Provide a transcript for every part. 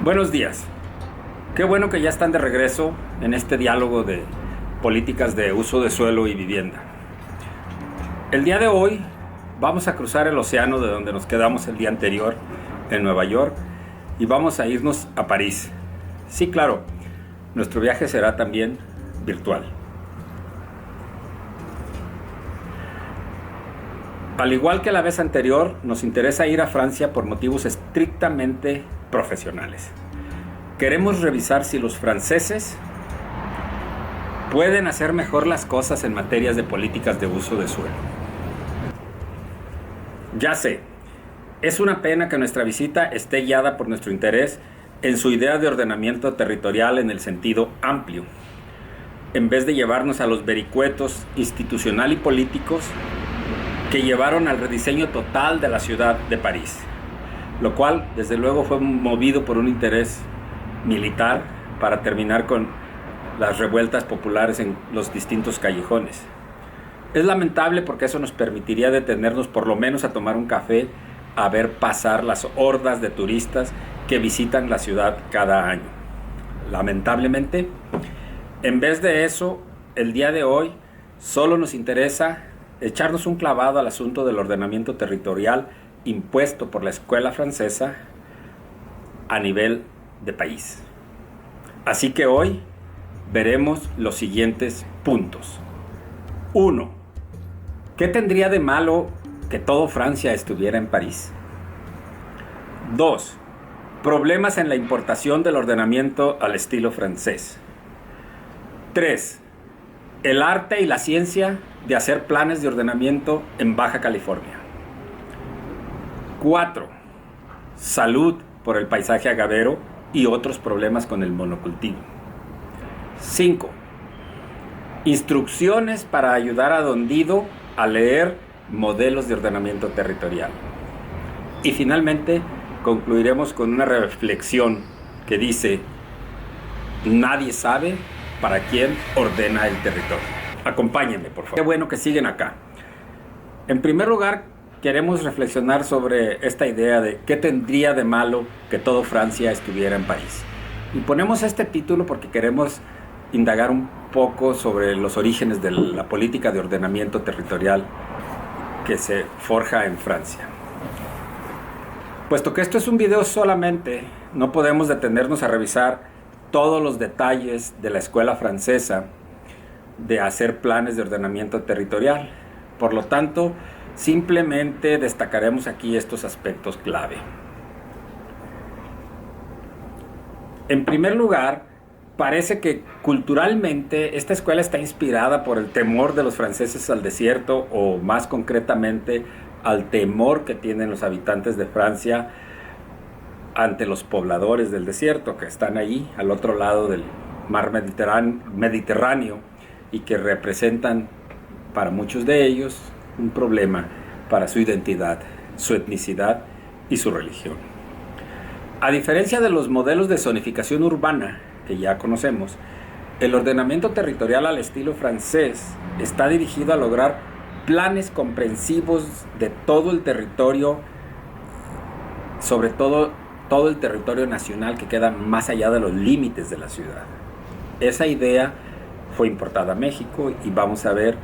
Buenos días. Qué bueno que ya están de regreso en este diálogo de políticas de uso de suelo y vivienda. El día de hoy vamos a cruzar el océano de donde nos quedamos el día anterior en Nueva York y vamos a irnos a París. Sí, claro, nuestro viaje será también virtual. Al igual que la vez anterior, nos interesa ir a Francia por motivos estrictamente profesionales. Queremos revisar si los franceses pueden hacer mejor las cosas en materias de políticas de uso de suelo. Ya sé, es una pena que nuestra visita esté guiada por nuestro interés en su idea de ordenamiento territorial en el sentido amplio, en vez de llevarnos a los vericuetos institucional y políticos que llevaron al rediseño total de la ciudad de París, lo cual desde luego fue movido por un interés militar para terminar con las revueltas populares en los distintos callejones. Es lamentable porque eso nos permitiría detenernos por lo menos a tomar un café, a ver pasar las hordas de turistas que visitan la ciudad cada año. Lamentablemente, en vez de eso, el día de hoy solo nos interesa echarnos un clavado al asunto del ordenamiento territorial impuesto por la escuela francesa a nivel de país. Así que hoy veremos los siguientes puntos. 1. ¿Qué tendría de malo que todo Francia estuviera en París? 2. Problemas en la importación del ordenamiento al estilo francés. 3. El arte y la ciencia de hacer planes de ordenamiento en Baja California. 4. Salud por el paisaje agavero y otros problemas con el monocultivo. 5. Instrucciones para ayudar a Don Dido a leer modelos de ordenamiento territorial. Y finalmente concluiremos con una reflexión que dice: nadie sabe para quién ordena el territorio. Acompáñenme, por favor. Qué bueno que siguen acá. En primer lugar, queremos reflexionar sobre esta idea de qué tendría de malo que todo Francia estuviera en París. Y ponemos este título porque queremos indagar un poco sobre los orígenes de la política de ordenamiento territorial que se forja en Francia. Puesto que esto es un video solamente, no podemos detenernos a revisar todos los detalles de la escuela francesa de hacer planes de ordenamiento territorial. Por lo tanto, simplemente destacaremos aquí estos aspectos clave. En primer lugar, parece que culturalmente esta escuela está inspirada por el temor de los franceses al desierto, o más concretamente al temor que tienen los habitantes de Francia ante los pobladores del desierto que están ahí al otro lado del mar Mediterráneo y que representan para muchos de ellos un problema para su identidad, su etnicidad y su religión. A diferencia de los modelos de zonificación urbana que ya conocemos, el ordenamiento territorial al estilo francés está dirigido a lograr planes comprensivos de todo el territorio, sobre todo el territorio nacional que queda más allá de los límites de la ciudad. Esa idea fue importada a México y vamos a ver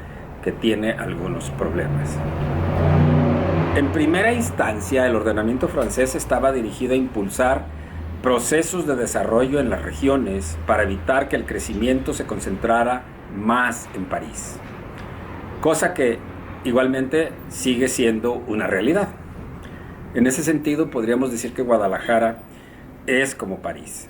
que tiene algunos problemas. En primera instancia, el ordenamiento francés estaba dirigido a impulsar procesos de desarrollo en las regiones para evitar que el crecimiento se concentrara más en París, cosa que igualmente sigue siendo una realidad. En ese sentido, podríamos decir que Guadalajara es como París,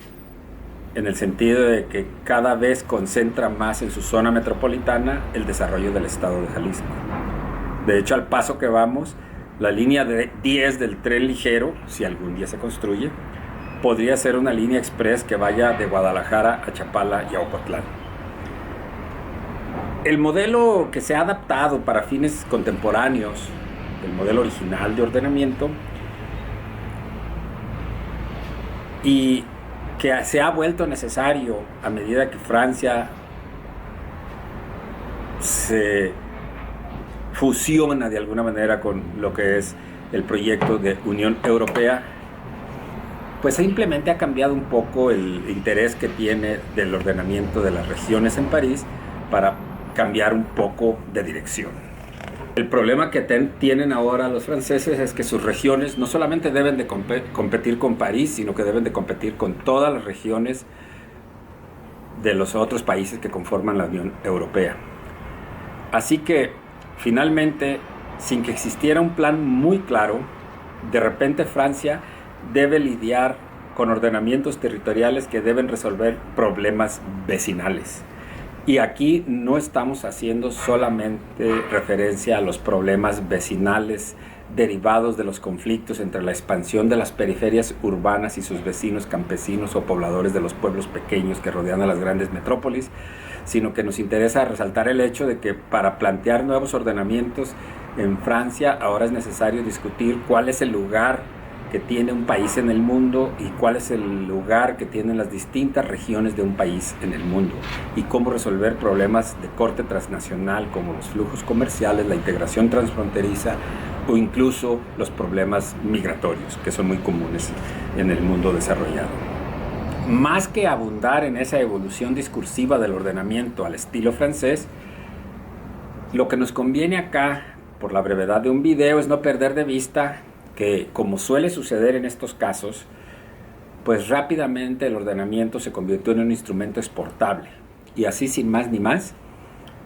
en el sentido de que cada vez concentra más en su zona metropolitana el desarrollo del estado de Jalisco. De hecho, al paso que vamos, la línea 10 del tren ligero, si algún día se construye, podría ser una línea express que vaya de Guadalajara a Chapala y a Ocotlán. El modelo que se ha adaptado para fines contemporáneos, el modelo original de ordenamiento, y que se ha vuelto necesario a medida que Francia se fusiona de alguna manera con lo que es el proyecto de Unión Europea, pues simplemente ha cambiado un poco el interés que tiene del ordenamiento de las regiones en París para cambiar un poco de dirección. El problema que tienen ahora los franceses es que sus regiones no solamente deben de competir con París, sino que deben de competir con todas las regiones de los otros países que conforman la Unión Europea. Así que, finalmente, sin que existiera un plan muy claro, de repente Francia debe lidiar con ordenamientos territoriales que deben resolver problemas vecinales. Y aquí no estamos haciendo solamente referencia a los problemas vecinales derivados de los conflictos entre la expansión de las periferias urbanas y sus vecinos campesinos o pobladores de los pueblos pequeños que rodean a las grandes metrópolis, sino que nos interesa resaltar el hecho de que para plantear nuevos ordenamientos en Francia ahora es necesario discutir cuál es el lugar que tiene un país en el mundo y cuál es el lugar que tienen las distintas regiones de un país en el mundo y cómo resolver problemas de corte transnacional como los flujos comerciales, la integración transfronteriza o incluso los problemas migratorios que son muy comunes en el mundo desarrollado. Más que abundar en esa evolución discursiva del ordenamiento al estilo francés, lo que nos conviene acá, por la brevedad de un video, es no perder de vista que, como suele suceder en estos casos, pues rápidamente el ordenamiento se convirtió en un instrumento exportable. Y así, sin más ni más,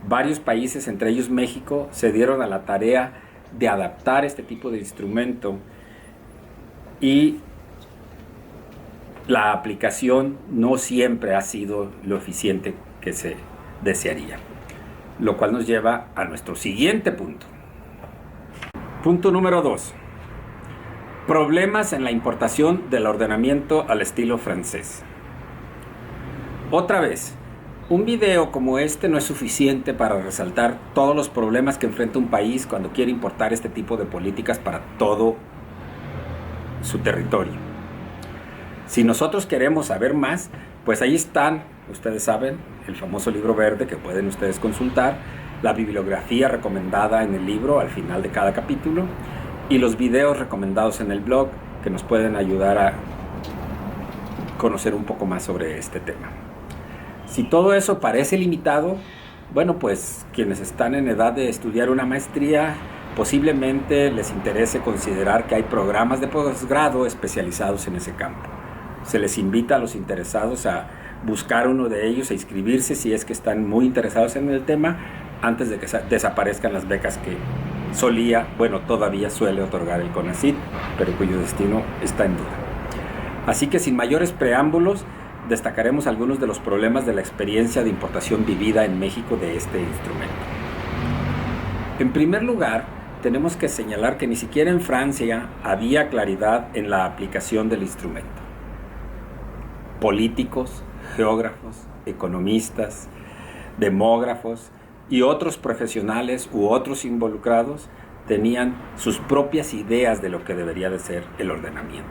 varios países, entre ellos México, se dieron a la tarea de adaptar este tipo de instrumento y la aplicación no siempre ha sido lo eficiente que se desearía. Lo cual nos lleva a nuestro siguiente punto. Punto número 2. Problemas en la importación del ordenamiento al estilo francés. Otra vez, un video como este no es suficiente para resaltar todos los problemas que enfrenta un país cuando quiere importar este tipo de políticas para todo su territorio. Si nosotros queremos saber más, pues ahí están, ustedes saben, el famoso libro verde que pueden ustedes consultar, la bibliografía recomendada en el libro al final de cada capítulo, y los videos recomendados en el blog que nos pueden ayudar a conocer un poco más sobre este tema. Si todo eso parece limitado, bueno, pues quienes están en edad de estudiar una maestría, posiblemente les interese considerar que hay programas de posgrado especializados en ese campo. Se les invita a los interesados a buscar uno de ellos e inscribirse si es que están muy interesados en el tema antes de que desaparezcan las becas que todavía suele otorgar el CONACYT, pero cuyo destino está en duda. Así que sin mayores preámbulos, destacaremos algunos de los problemas de la experiencia de importación vivida en México de este instrumento. En primer lugar, tenemos que señalar que ni siquiera en Francia había claridad en la aplicación del instrumento. Políticos, geógrafos, economistas, demógrafos y otros profesionales u otros involucrados tenían sus propias ideas de lo que debería de ser el ordenamiento.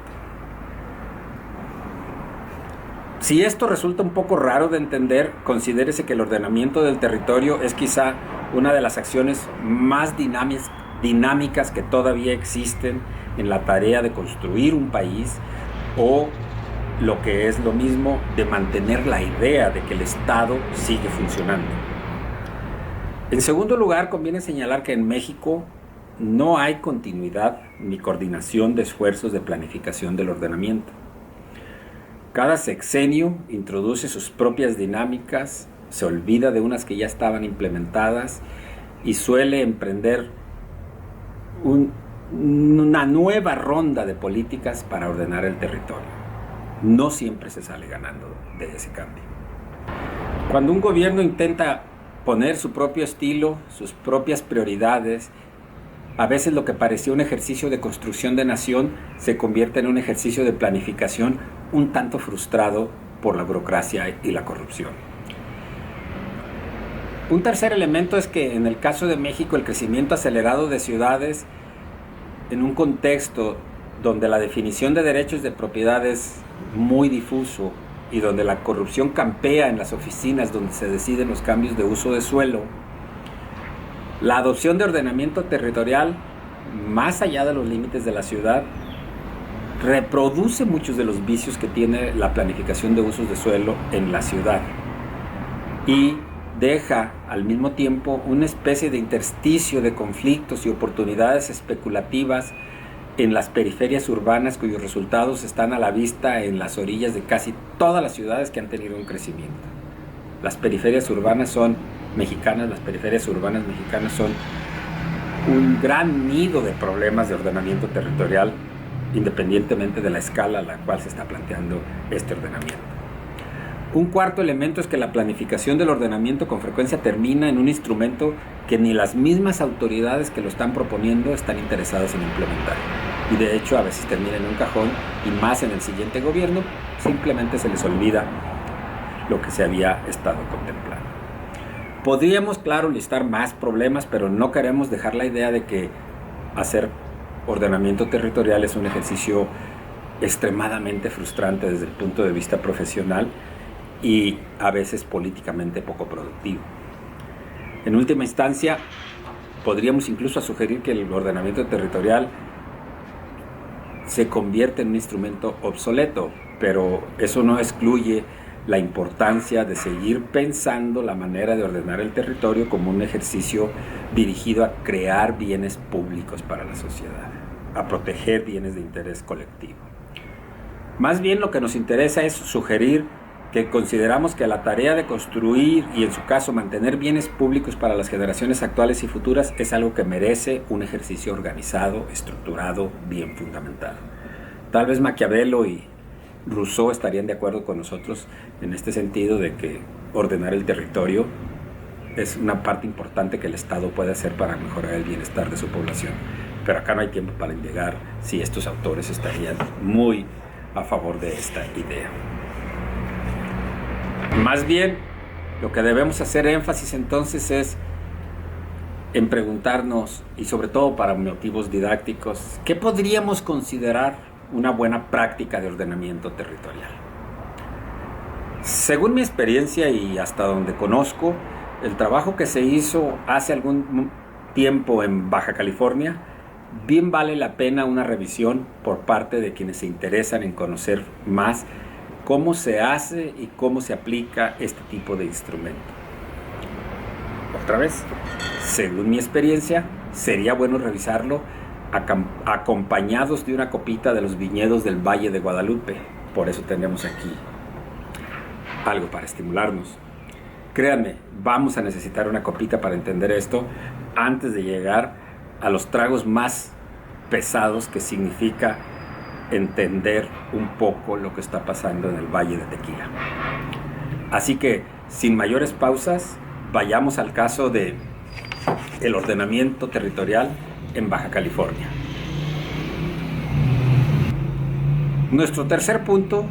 Si esto resulta un poco raro de entender, considérese que el ordenamiento del territorio es quizá una de las acciones más dinámicas que todavía existen en la tarea de construir un país o lo que es lo mismo de mantener la idea de que el Estado sigue funcionando. En segundo lugar, conviene señalar que en México no hay continuidad ni coordinación de esfuerzos de planificación del ordenamiento. Cada sexenio introduce sus propias dinámicas, se olvida de unas que ya estaban implementadas y suele emprender una nueva ronda de políticas para ordenar el territorio. No siempre se sale ganando de ese cambio. Cuando un gobierno intenta poner su propio estilo, sus propias prioridades, a veces lo que parecía un ejercicio de construcción de nación se convierte en un ejercicio de planificación un tanto frustrado por la burocracia y la corrupción. Un tercer elemento es que en el caso de México el crecimiento acelerado de ciudades en un contexto donde la definición de derechos de propiedad es muy difuso y donde la corrupción campea en las oficinas donde se deciden los cambios de uso de suelo, la adopción de ordenamiento territorial más allá de los límites de la ciudad reproduce muchos de los vicios que tiene la planificación de usos de suelo en la ciudad y deja al mismo tiempo una especie de intersticio de conflictos y oportunidades especulativas en las periferias urbanas, cuyos resultados están a la vista en las orillas de casi todas las ciudades que han tenido un crecimiento. Las periferias urbanas mexicanas son un gran nido de problemas de ordenamiento territorial, independientemente de la escala a la cual se está planteando este ordenamiento. Un cuarto elemento es que la planificación del ordenamiento con frecuencia termina en un instrumento que ni las mismas autoridades que lo están proponiendo están interesadas en implementar. Y de hecho a veces termina en un cajón, y más en el siguiente gobierno simplemente se les olvida lo que se había estado contemplando. Podríamos, claro, listar más problemas, pero no queremos dejar la idea de que hacer ordenamiento territorial es un ejercicio extremadamente frustrante desde el punto de vista profesional y a veces políticamente poco productivo. En última instancia, podríamos incluso sugerir que el ordenamiento territorial se convierte en un instrumento obsoleto, pero eso no excluye la importancia de seguir pensando la manera de ordenar el territorio como un ejercicio dirigido a crear bienes públicos para la sociedad, a proteger bienes de interés colectivo. Más bien lo que nos interesa es sugerir que consideramos que la tarea de construir y en su caso mantener bienes públicos para las generaciones actuales y futuras es algo que merece un ejercicio organizado, estructurado, bien fundamentado. Tal vez Maquiavelo y Rousseau estarían de acuerdo con nosotros en este sentido de que ordenar el territorio es una parte importante que el Estado puede hacer para mejorar el bienestar de su población. Pero acá no hay tiempo para investigar si estos autores estarían muy a favor de esta idea. Más bien, lo que debemos hacer énfasis entonces es en preguntarnos, y sobre todo para motivos didácticos, ¿qué podríamos considerar una buena práctica de ordenamiento territorial? Según mi experiencia y hasta donde conozco, el trabajo que se hizo hace algún tiempo en Baja California, bien vale la pena una revisión por parte de quienes se interesan en conocer más cómo se hace y cómo se aplica este tipo de instrumento. Otra vez, según mi experiencia, sería bueno revisarlo acompañados de una copita de los viñedos del Valle de Guadalupe. Por eso tenemos aquí algo para estimularnos. Créanme, vamos a necesitar una copita para entender esto antes de llegar a los tragos más pesados que significa entender un poco lo que está pasando en el Valle de Tequila. Así que, sin mayores pausas, vayamos al caso de el ordenamiento territorial en Baja California. Nuestro tercer punto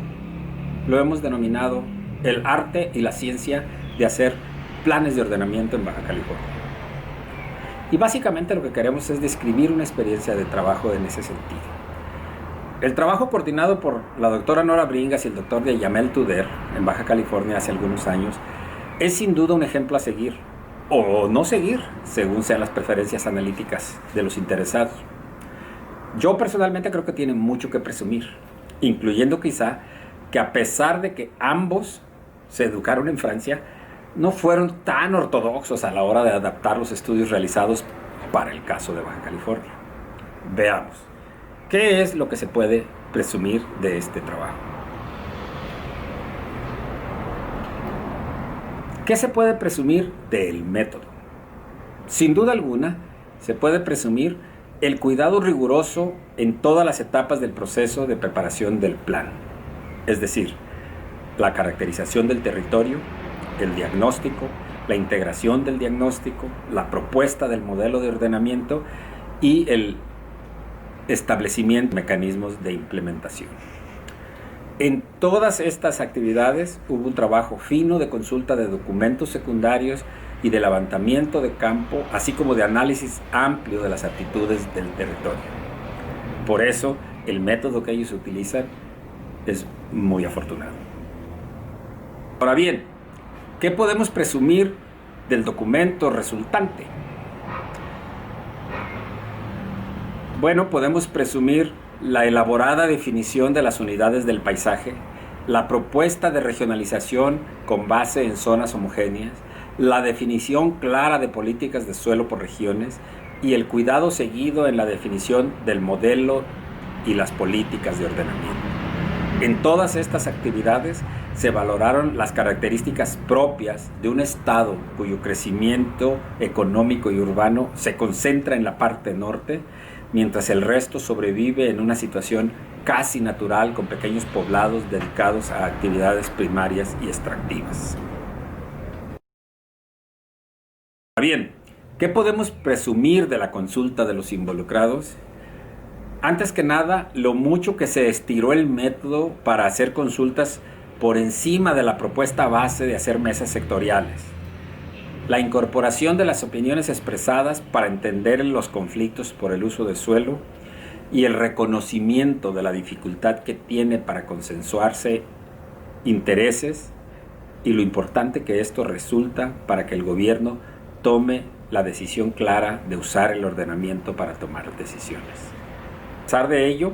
lo hemos denominado el arte y la ciencia de hacer planes de ordenamiento en Baja California. Y básicamente lo que queremos es describir una experiencia de trabajo en ese sentido. El trabajo coordinado por la doctora Nora Bringas y el doctor Yamel Tuder en Baja California hace algunos años es sin duda un ejemplo a seguir o no seguir, según sean las preferencias analíticas de los interesados. Yo personalmente creo que tienen mucho que presumir, incluyendo quizá que a pesar de que ambos se educaron en Francia, no fueron tan ortodoxos a la hora de adaptar los estudios realizados para el caso de Baja California. Veamos, ¿qué es lo que se puede presumir de este trabajo? ¿Qué se puede presumir del método? Sin duda alguna, se puede presumir el cuidado riguroso en todas las etapas del proceso de preparación del plan. Es decir, la caracterización del territorio, el diagnóstico, la integración del diagnóstico, la propuesta del modelo de ordenamiento y el establecimiento de mecanismos de implementación. En todas estas actividades hubo un trabajo fino de consulta de documentos secundarios y de levantamiento de campo, así como de análisis amplio de las aptitudes del territorio. Por eso, el método que ellos utilizan es muy afortunado. Ahora bien, ¿qué podemos presumir del documento resultante? Bueno, podemos presumir la elaborada definición de las unidades del paisaje, la propuesta de regionalización con base en zonas homogéneas, la definición clara de políticas de suelo por regiones y el cuidado seguido en la definición del modelo y las políticas de ordenamiento. En todas estas actividades se valoraron las características propias de un estado cuyo crecimiento económico y urbano se concentra en la parte norte, mientras el resto sobrevive en una situación casi natural con pequeños poblados dedicados a actividades primarias y extractivas. Bien, ¿qué podemos presumir de la consulta de los involucrados? Antes que nada, lo mucho que se estiró el método para hacer consultas por encima de la propuesta base de hacer mesas sectoriales. La incorporación de las opiniones expresadas para entender los conflictos por el uso de suelo y el reconocimiento de la dificultad que tiene para consensuarse intereses y lo importante que esto resulta para que el gobierno tome la decisión clara de usar el ordenamiento para tomar decisiones. A pesar de ello,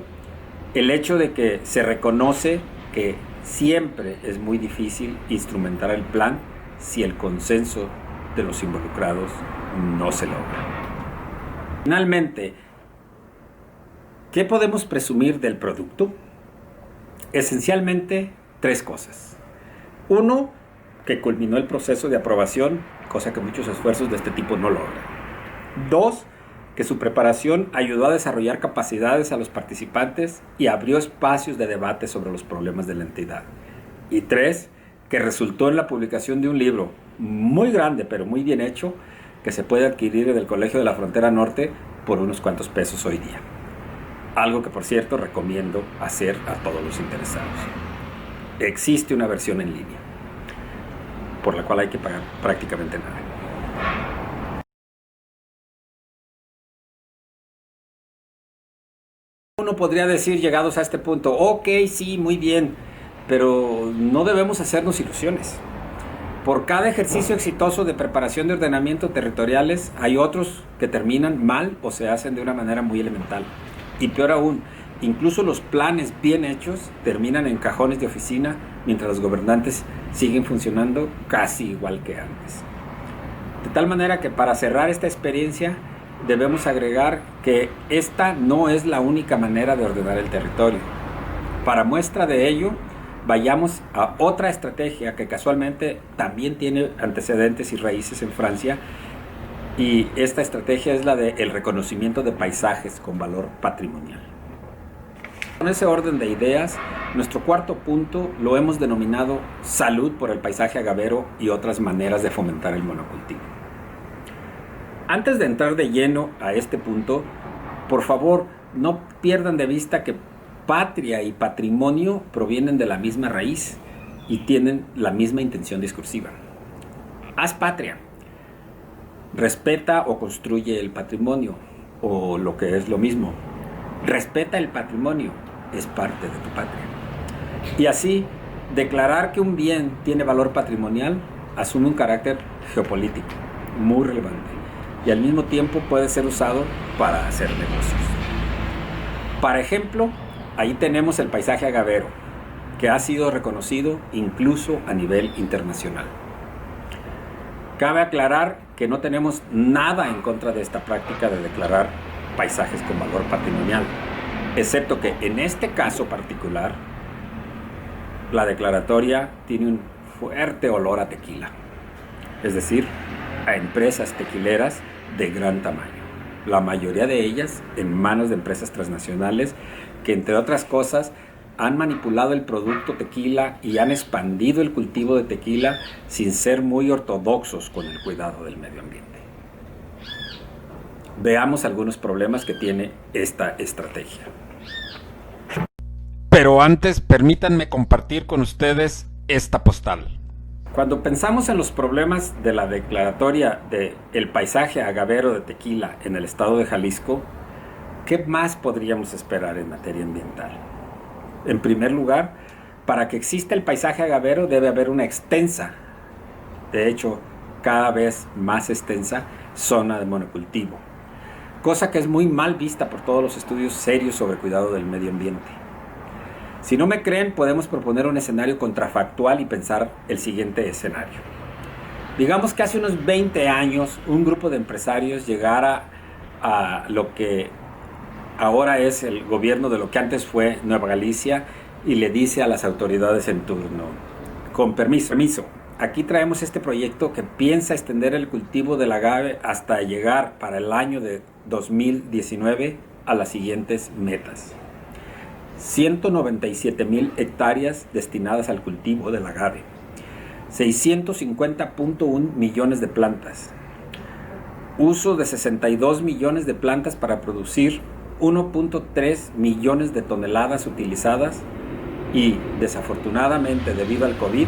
el hecho de que se reconoce que siempre es muy difícil instrumentar el plan si el consenso de los involucrados no se logra. Finalmente, ¿qué podemos presumir del producto? Esencialmente, 3 cosas. 1, que culminó el proceso de aprobación, cosa que muchos esfuerzos de este tipo no logran. 2, que su preparación ayudó a desarrollar capacidades a los participantes y abrió espacios de debate sobre los problemas de la entidad. Y 3, que resultó en la publicación de un libro muy grande pero muy bien hecho que se puede adquirir en el Colegio de la Frontera Norte por unos cuantos pesos hoy día. Algo que, por cierto, recomiendo hacer a todos los interesados. Existe una versión en línea, por la cual hay que pagar prácticamente nada. Uno podría decir, llegados a este punto, ok, sí, muy bien, pero no debemos hacernos ilusiones. Por cada ejercicio exitoso de preparación de ordenamiento territoriales, hay otros que terminan mal o se hacen de una manera muy elemental. Y peor aún, incluso los planes bien hechos terminan en cajones de oficina mientras los gobernantes siguen funcionando casi igual que antes. De tal manera que para cerrar esta experiencia debemos agregar que esta no es la única manera de ordenar el territorio. Para muestra de ello, vayamos a otra estrategia que casualmente también tiene antecedentes y raíces en Francia, y esta estrategia es la del reconocimiento de paisajes con valor patrimonial. Con ese orden de ideas, nuestro cuarto punto lo hemos denominado salud por el paisaje agavero y otras maneras de fomentar el monocultivo. Antes de entrar de lleno a este punto, por favor, no pierdan de vista que patria y patrimonio provienen de la misma raíz y tienen la misma intención discursiva. Haz patria. Respeta o construye el patrimonio, o lo que es lo mismo, respeta el patrimonio, es parte de tu patria. Y así, declarar que un bien tiene valor patrimonial asume un carácter geopolítico muy relevante y al mismo tiempo puede ser usado para hacer negocios. Para ejemplo, ahí tenemos el paisaje agavero, que ha sido reconocido incluso a nivel internacional. Cabe aclarar que no tenemos nada en contra de esta práctica de declarar paisajes con valor patrimonial, excepto que en este caso particular, la declaratoria tiene un fuerte olor a tequila, es decir, a empresas tequileras de gran tamaño, la mayoría de ellas en manos de empresas transnacionales que, entre otras cosas, han manipulado el producto tequila y han expandido el cultivo de tequila sin ser muy ortodoxos con el cuidado del medio ambiente. Veamos algunos problemas que tiene esta estrategia. Pero antes, permítanme compartir con ustedes esta postal. Cuando pensamos en los problemas de la declaratoria del paisaje agavero de tequila en el estado de Jalisco, ¿qué más podríamos esperar en materia ambiental? En primer lugar, para que exista el paisaje agavero debe haber una extensa, de hecho cada vez más extensa, zona de monocultivo. cosa que es muy mal vista por todos los estudios serios sobre cuidado del medio ambiente. Si no me creen, podemos proponer un escenario contrafactual y pensar el siguiente escenario. Digamos que hace unos 20 años un grupo de empresarios llegara a lo que ahora es el gobierno de lo que antes fue Nueva Galicia y le dice a las autoridades en turno, con permiso, aquí traemos este proyecto que piensa extender el cultivo del agave hasta llegar para el año de 2019 a las siguientes metas. 197,000 hectáreas destinadas al cultivo del agave, 650.1 millones de plantas, uso de 62 millones de plantas para producir 1.3 millones de toneladas utilizadas y, desafortunadamente, debido al COVID,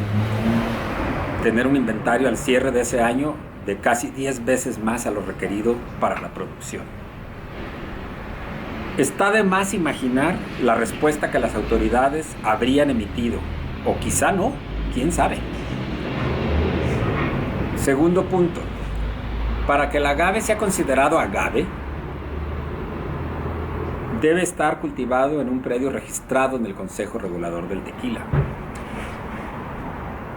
tener un inventario al cierre de ese año de casi 10 veces más a lo requerido para la producción. Está de más imaginar la respuesta que las autoridades habrían emitido, o quizá no, quién sabe. Segundo punto, para que el agave sea considerado agave, debe estar cultivado en un predio registrado en el Consejo Regulador del Tequila.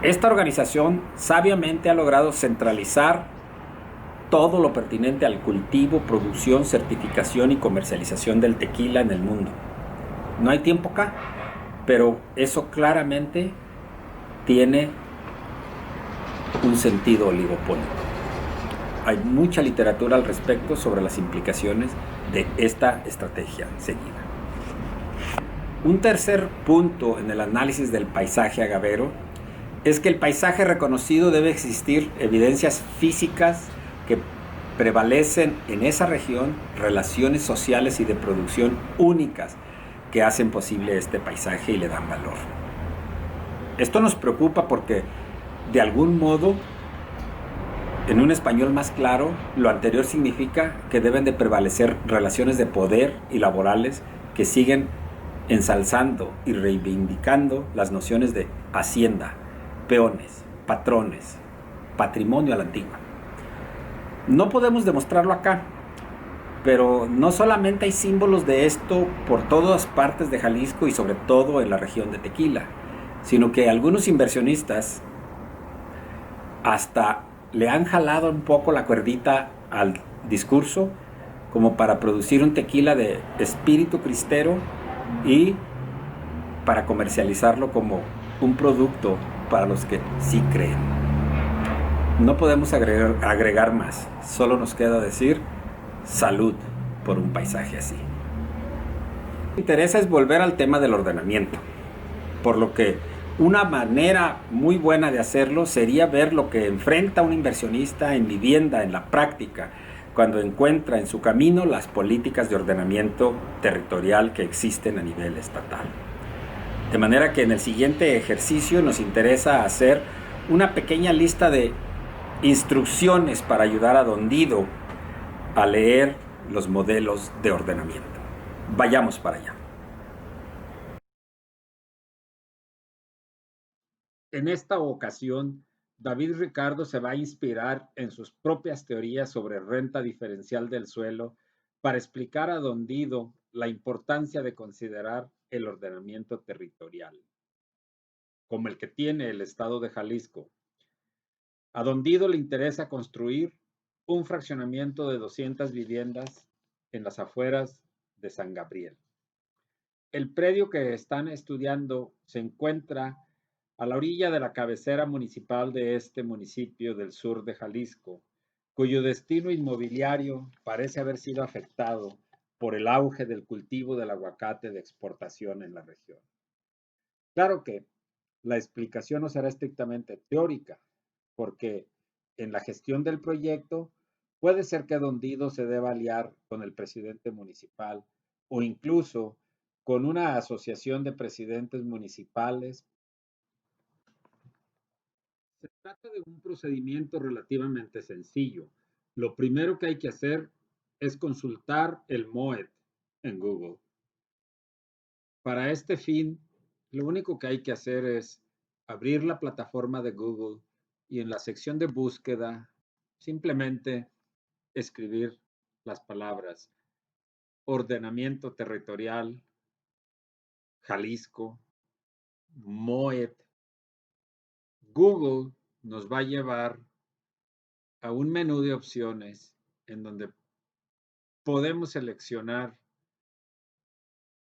Esta organización sabiamente ha logrado centralizar todo lo pertinente al cultivo, producción, certificación y comercialización del tequila en el mundo. No hay tiempo acá, pero eso claramente tiene un sentido oligopólico. Hay mucha literatura al respecto sobre las implicaciones de esta estrategia seguida. Un tercer punto en el análisis del paisaje agavero es que el paisaje reconocido debe existir evidencias físicas que prevalecen en esa región, relaciones sociales y de producción únicas que hacen posible este paisaje y le dan valor. Esto nos preocupa porque, de algún modo, en un español más claro, lo anterior significa que deben de prevalecer relaciones de poder y laborales que siguen ensalzando y reivindicando las nociones de hacienda, peones, patrones, patrimonio a la antigua. No podemos demostrarlo acá, pero no solamente hay símbolos de esto por todas partes de Jalisco y sobre todo en la región de Tequila, sino que algunos inversionistas hasta le han jalado un poco la cuerdita al discurso como para producir un tequila de espíritu cristero y para comercializarlo como un producto para los que sí creen. No podemos agregar más, solo nos queda decir salud por un paisaje así. Lo que me interesa es volver al tema del ordenamiento, por lo que una manera muy buena de hacerlo sería ver lo que enfrenta un inversionista en vivienda en la práctica cuando encuentra en su camino las políticas de ordenamiento territorial que existen a nivel estatal. De manera que en el siguiente ejercicio nos interesa hacer una pequeña lista de instrucciones para ayudar a Don Dido a leer los modelos de ordenamiento. Vayamos para allá. En esta ocasión, David Ricardo se va a inspirar en sus propias teorías sobre renta diferencial del suelo para explicar a Don Dido la importancia de considerar el ordenamiento territorial, como el que tiene el estado de Jalisco. A Don Dido le interesa construir un fraccionamiento de 200 viviendas en las afueras de San Gabriel. El predio que están estudiando se encuentra a la orilla de la cabecera municipal de este municipio del sur de Jalisco, cuyo destino inmobiliario parece haber sido afectado por el auge del cultivo del aguacate de exportación en la región. Claro que la explicación no será estrictamente teórica, porque en la gestión del proyecto puede ser que Don Dido se deba aliar con el presidente municipal o incluso con una asociación de presidentes municipales. Se trata de un procedimiento relativamente sencillo. Lo primero que hay que hacer es consultar el MOED en Google. Para este fin, lo único que hay que hacer es abrir la plataforma de Google y en la sección de búsqueda simplemente escribir las palabras ordenamiento territorial, Jalisco, MOET, Google nos va a llevar a un menú de opciones en donde podemos seleccionar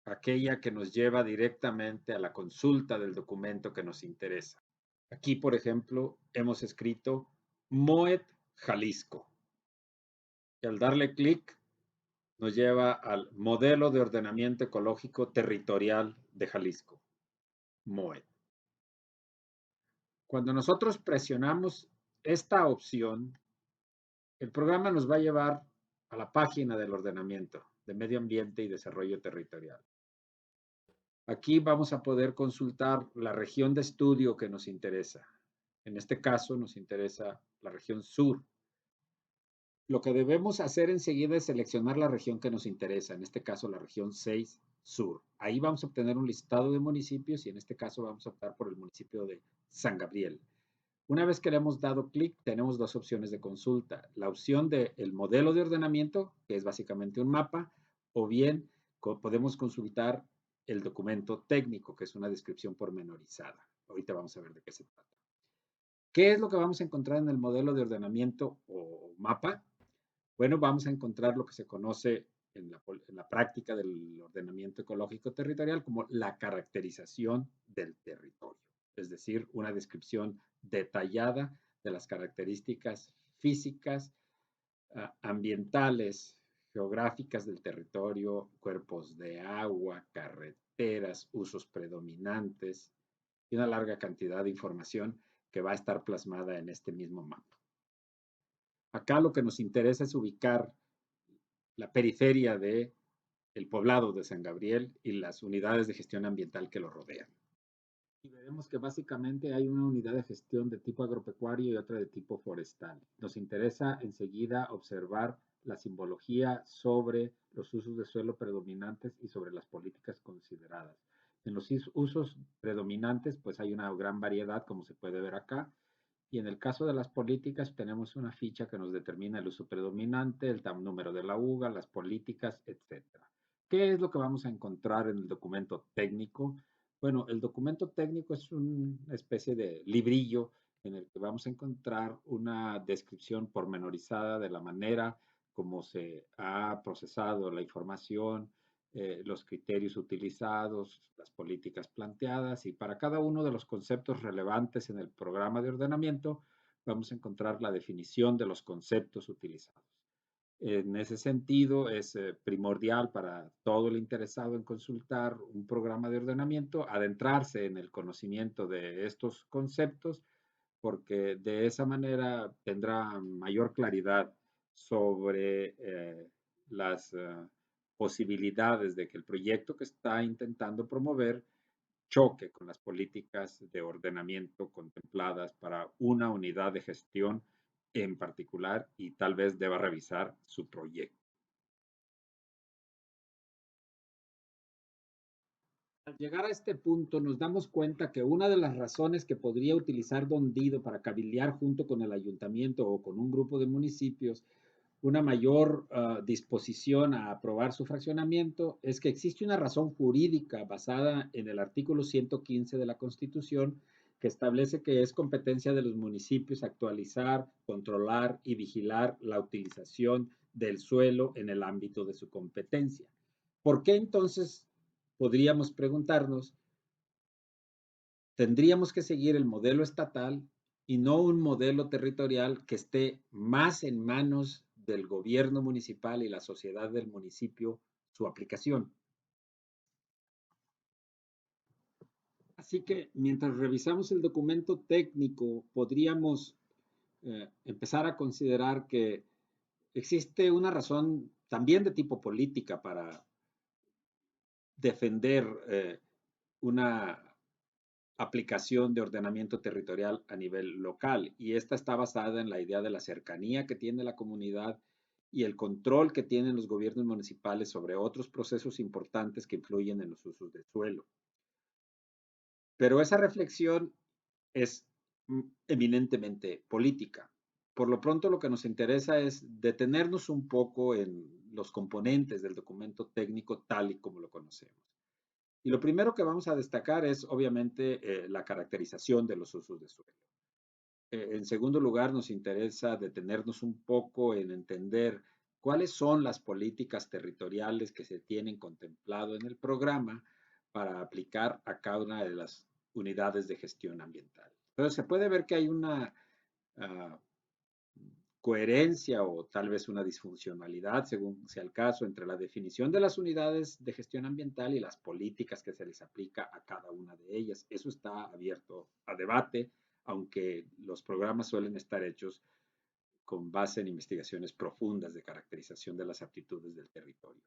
aquella que nos lleva directamente a la consulta del documento que nos interesa. Aquí, por ejemplo, hemos escrito MOET Jalisco. Y al darle clic, nos lleva al Modelo de Ordenamiento Ecológico Territorial de Jalisco, MOET. Cuando nosotros presionamos esta opción, el programa nos va a llevar a la página del ordenamiento de medio ambiente y desarrollo territorial. Aquí vamos a poder consultar la región de estudio que nos interesa. En este caso nos interesa la región sur. Lo que debemos hacer enseguida es seleccionar la región que nos interesa, en este caso la región 6 sur. Ahí vamos a obtener un listado de municipios y en este caso vamos a optar por el municipio de San Gabriel. Una vez que le hemos dado clic, tenemos dos opciones de consulta. La opción del modelo de ordenamiento, que es básicamente un mapa, o bien podemos consultar el documento técnico, que es una descripción pormenorizada. Ahorita vamos a ver de qué se trata. ¿Qué es lo que vamos a encontrar en el modelo de ordenamiento o mapa? Bueno, vamos a encontrar lo que se conoce en la práctica del ordenamiento ecológico territorial como la caracterización del territorio, es decir, una descripción detallada de las características físicas, ambientales, geográficas del territorio, cuerpos de agua, carreteras, usos predominantes y una larga cantidad de información que va a estar plasmada en este mismo mapa. Acá lo que nos interesa es ubicar la periferia de el poblado de San Gabriel y las unidades de gestión ambiental que lo rodean. Y veremos que básicamente hay una unidad de gestión de tipo agropecuario y otra de tipo forestal. Nos interesa enseguida observar la simbología sobre los usos de suelo predominantes y sobre las políticas consideradas. En los usos predominantes, pues hay una gran variedad, como se puede ver acá, y en el caso de las políticas tenemos una ficha que nos determina el uso predominante, el número de la uva, las políticas, etcétera. ¿Qué es lo que vamos a encontrar en el documento técnico? Bueno, el documento técnico es una especie de librillo en el que vamos a encontrar una descripción pormenorizada de la manera como se ha procesado la información, los criterios utilizados, las políticas planteadas y para cada uno de los conceptos relevantes en el programa de ordenamiento vamos a encontrar la definición de los conceptos utilizados. En ese sentido, es primordial para todo el interesado en consultar un programa de ordenamiento adentrarse en el conocimiento de estos conceptos, porque de esa manera tendrá mayor claridad sobre las posibilidades de que el proyecto que está intentando promover choque con las políticas de ordenamiento contempladas para una unidad de gestión en particular y tal vez deba revisar su proyecto. Al llegar a este punto nos damos cuenta que una de las razones que podría utilizar Don Dido para cabildear junto con el ayuntamiento o con un grupo de municipios una mayor disposición a aprobar su fraccionamiento es que existe una razón jurídica basada en el artículo 115 de la Constitución que establece que es competencia de los municipios actualizar, controlar y vigilar la utilización del suelo en el ámbito de su competencia. ¿Por qué entonces podríamos preguntarnos, tendríamos que seguir el modelo estatal y no un modelo territorial que esté más en manos del gobierno municipal y la sociedad del municipio su aplicación? Así que mientras revisamos el documento técnico, podríamos empezar a considerar que existe una razón también de tipo política para defender una aplicación de ordenamiento territorial a nivel local y esta está basada en la idea de la cercanía que tiene la comunidad y el control que tienen los gobiernos municipales sobre otros procesos importantes que influyen en los usos de suelo. Pero esa reflexión es eminentemente política. por lo pronto lo que nos interesa es detenernos un poco en los componentes del documento técnico tal y como lo conocemos. Y lo primero que vamos a destacar es obviamente la caracterización de los usos de suelo. En segundo lugar, nos interesa detenernos un poco en entender cuáles son las políticas territoriales que se tienen contemplado en el programa para aplicar a cada una de las unidades de gestión ambiental. Entonces, se puede ver que hay una uh, coherencia o tal vez una disfuncionalidad, según sea el caso, entre la definición de las unidades de gestión ambiental y las políticas que se les aplica a cada una de ellas. Eso está abierto a debate, aunque los programas suelen estar hechos con base en investigaciones profundas de caracterización de las aptitudes del territorio.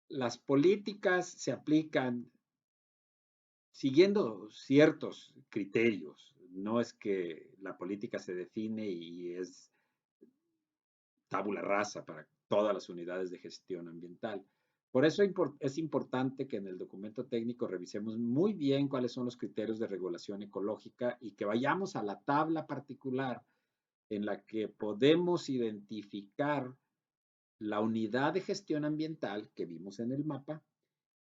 Las políticas se aplican siguiendo ciertos criterios. No es que la política se define y es tabula rasa para todas las unidades de gestión ambiental. Por eso es importante que en el documento técnico revisemos muy bien cuáles son los criterios de regulación ecológica y que vayamos a la tabla particular en la que podemos identificar la unidad de gestión ambiental que vimos en el mapa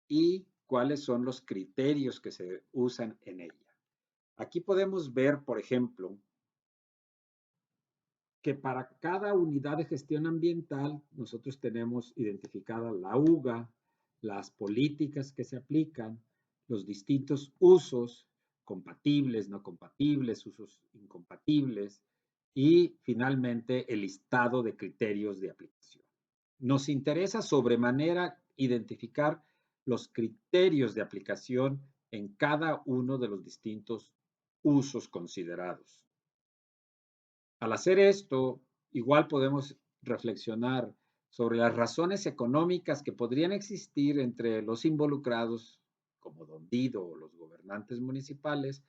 y cuáles son los criterios que se usan en ella. Aquí podemos ver, por ejemplo, que para cada unidad de gestión ambiental nosotros tenemos identificada la UGA, las políticas que se aplican, los distintos usos compatibles, no compatibles, usos incompatibles y finalmente el listado de criterios de aplicación. Nos interesa sobremanera identificar los criterios de aplicación en cada uno de los distintos usos considerados. Al hacer esto, igual podemos reflexionar sobre las razones económicas que podrían existir entre los involucrados, como Don Dido o los gobernantes municipales,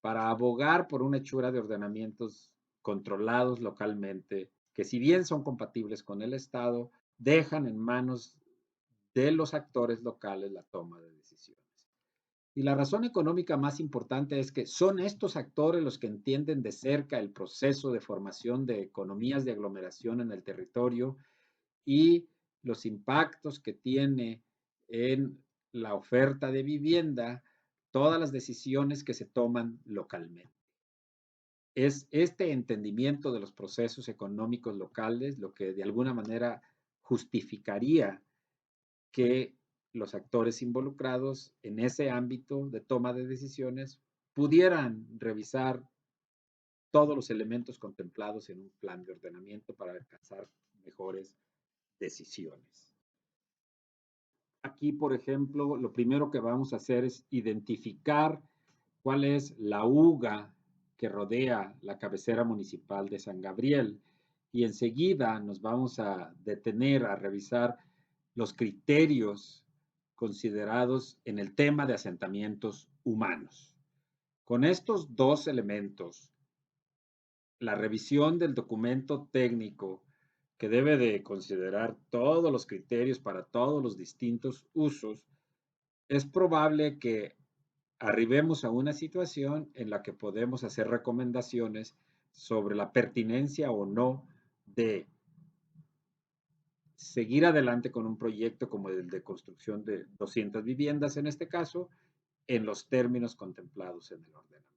para abogar por una hechura de ordenamientos controlados localmente, que si bien son compatibles con el Estado, dejan en manos de los actores locales la toma de decisiones. Y la razón económica más importante es que son estos actores los que entienden de cerca el proceso de formación de economías de aglomeración en el territorio y los impactos que tiene en la oferta de vivienda todas las decisiones que se toman localmente. Es este entendimiento de los procesos económicos locales lo que de alguna manera justificaría que los actores involucrados en ese ámbito de toma de decisiones pudieran revisar todos los elementos contemplados en un plan de ordenamiento para alcanzar mejores decisiones. Aquí, por ejemplo, lo primero que vamos a hacer es identificar cuál es la UGA que rodea la cabecera municipal de San Gabriel y enseguida nos vamos a detener a revisar los criterios considerados en el tema de asentamientos humanos. Con estos dos elementos, la revisión del documento técnico que debe de considerar todos los criterios para todos los distintos usos, es probable que arribemos a una situación en la que podemos hacer recomendaciones sobre la pertinencia o no de seguir adelante con un proyecto como el de construcción de 200 viviendas en este caso, en los términos contemplados en el ordenamiento.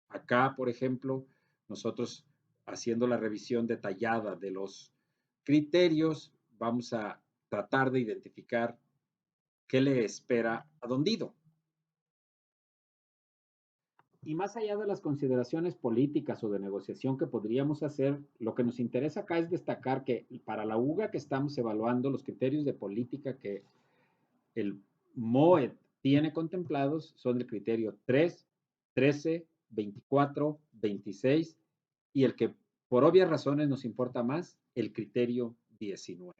Acá, por ejemplo, nosotros haciendo la revisión detallada de los criterios, vamos a tratar de identificar qué le espera a Don Dido. Y más allá de las consideraciones políticas o de negociación que podríamos hacer, lo que nos interesa acá es destacar que para la UGA que estamos evaluando, los criterios de política que el MOE tiene contemplados son el criterio 3, 13, 24, 26 y el que por obvias razones nos importa más, el criterio 19.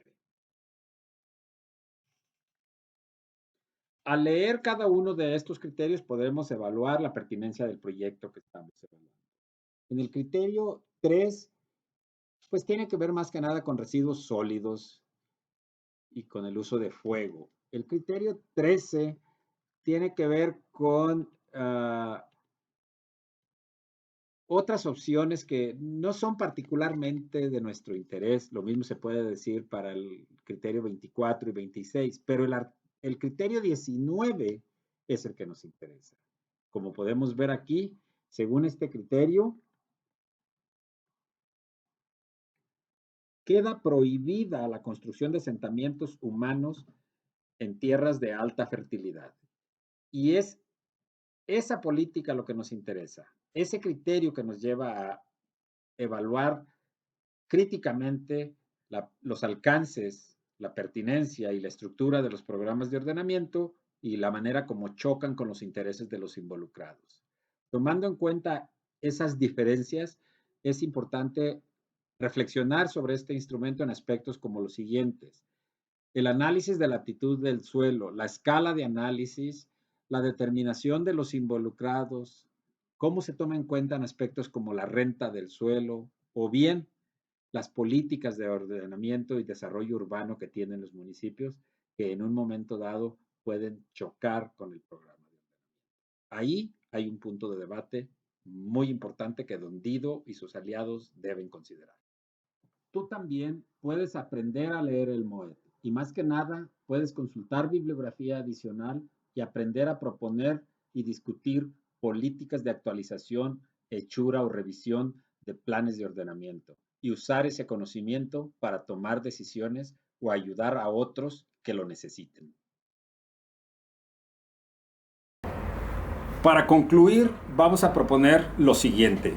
Al leer cada uno de estos criterios podremos evaluar la pertinencia del proyecto que estamos evaluando. En el criterio 3, pues tiene que ver más que nada con residuos sólidos y con el uso de fuego. El criterio 13 tiene que ver con otras opciones que no son particularmente de nuestro interés. Lo mismo se puede decir para el criterio 24 y 26, pero el criterio 19 es el que nos interesa. Como podemos ver aquí, según este criterio, queda prohibida la construcción de asentamientos humanos en tierras de alta fertilidad. Y es esa política lo que nos interesa, ese criterio que nos lleva a evaluar críticamente los alcances, la pertinencia y la estructura de los programas de ordenamiento y la manera como chocan con los intereses de los involucrados. Tomando en cuenta esas diferencias, es importante reflexionar sobre este instrumento en aspectos como los siguientes: el análisis de la aptitud del suelo, la escala de análisis, la determinación de los involucrados, cómo se toma en cuenta en aspectos como la renta del suelo o bien las políticas de ordenamiento y desarrollo urbano que tienen los municipios, que en un momento dado pueden chocar con el programa de ordenamiento. Ahí hay un punto de debate muy importante que Don Dido y sus aliados deben considerar. Tú también puedes aprender a leer el MOET y más que nada puedes consultar bibliografía adicional y aprender a proponer y discutir políticas de actualización, hechura o revisión de planes de ordenamiento y usar ese conocimiento para tomar decisiones o ayudar a otros que lo necesiten. Para concluir, vamos a proponer lo siguiente.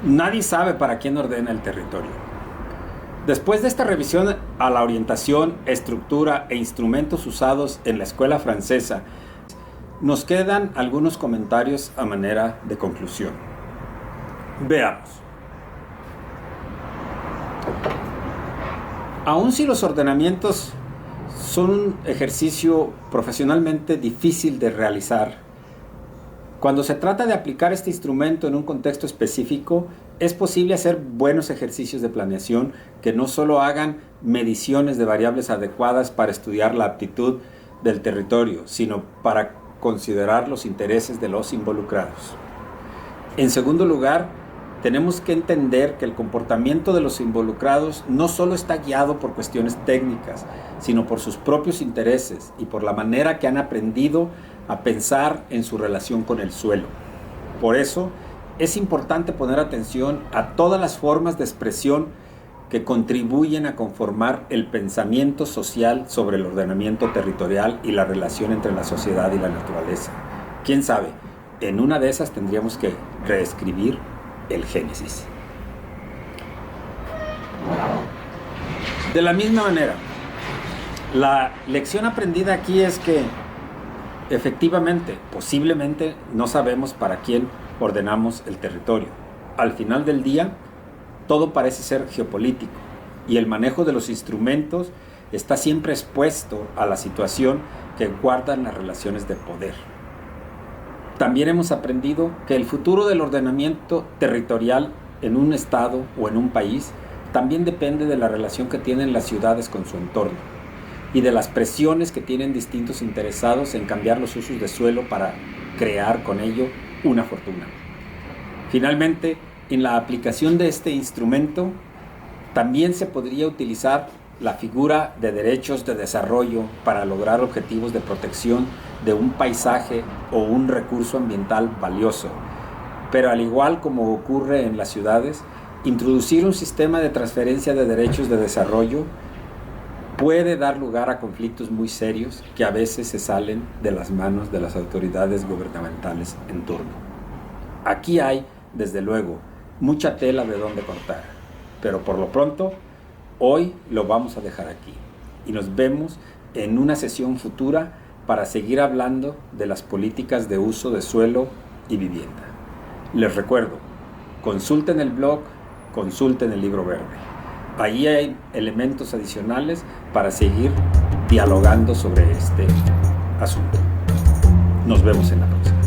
Nadie sabe para quién ordena el territorio. Después de esta revisión a la orientación, estructura e instrumentos usados en la escuela francesa, nos quedan algunos comentarios a manera de conclusión. Veamos. Aun si los ordenamientos son un ejercicio profesionalmente difícil de realizar, cuando se trata de aplicar este instrumento en un contexto específico, es posible hacer buenos ejercicios de planeación que no solo hagan mediciones de variables adecuadas para estudiar la aptitud del territorio, sino para considerar los intereses de los involucrados. En segundo lugar, tenemos que entender que el comportamiento de los involucrados no solo está guiado por cuestiones técnicas, sino por sus propios intereses y por la manera que han aprendido a pensar en su relación con el suelo. Por eso, es importante poner atención a todas las formas de expresión que contribuyen a conformar el pensamiento social sobre el ordenamiento territorial y la relación entre la sociedad y la naturaleza. ¿Quién sabe? En una de esas tendríamos que reescribir el Génesis. De la misma manera, la lección aprendida aquí es que efectivamente, posiblemente no sabemos para quién ordenamos el territorio. Al final del día, todo parece ser geopolítico y el manejo de los instrumentos está siempre expuesto a la situación que guardan las relaciones de poder. También hemos aprendido que el futuro del ordenamiento territorial en un estado o en un país también depende de la relación que tienen las ciudades con su entorno y de las presiones que tienen distintos interesados en cambiar los usos de suelo para crear con ello una fortuna. Finalmente, en la aplicación de este instrumento, también se podría utilizar la figura de derechos de desarrollo para lograr objetivos de protección de un paisaje o un recurso ambiental valioso. Pero al igual como ocurre en las ciudades, introducir un sistema de transferencia de derechos de desarrollo puede dar lugar a conflictos muy serios que a veces se salen de las manos de las autoridades gubernamentales en turno. Aquí hay, desde luego, mucha tela de dónde cortar, pero por lo pronto, hoy lo vamos a dejar aquí y nos vemos en una sesión futura para seguir hablando de las políticas de uso de suelo y vivienda. Les recuerdo, consulten el blog, consulten el libro verde. Ahí hay elementos adicionales para seguir dialogando sobre este asunto. Nos vemos en la próxima.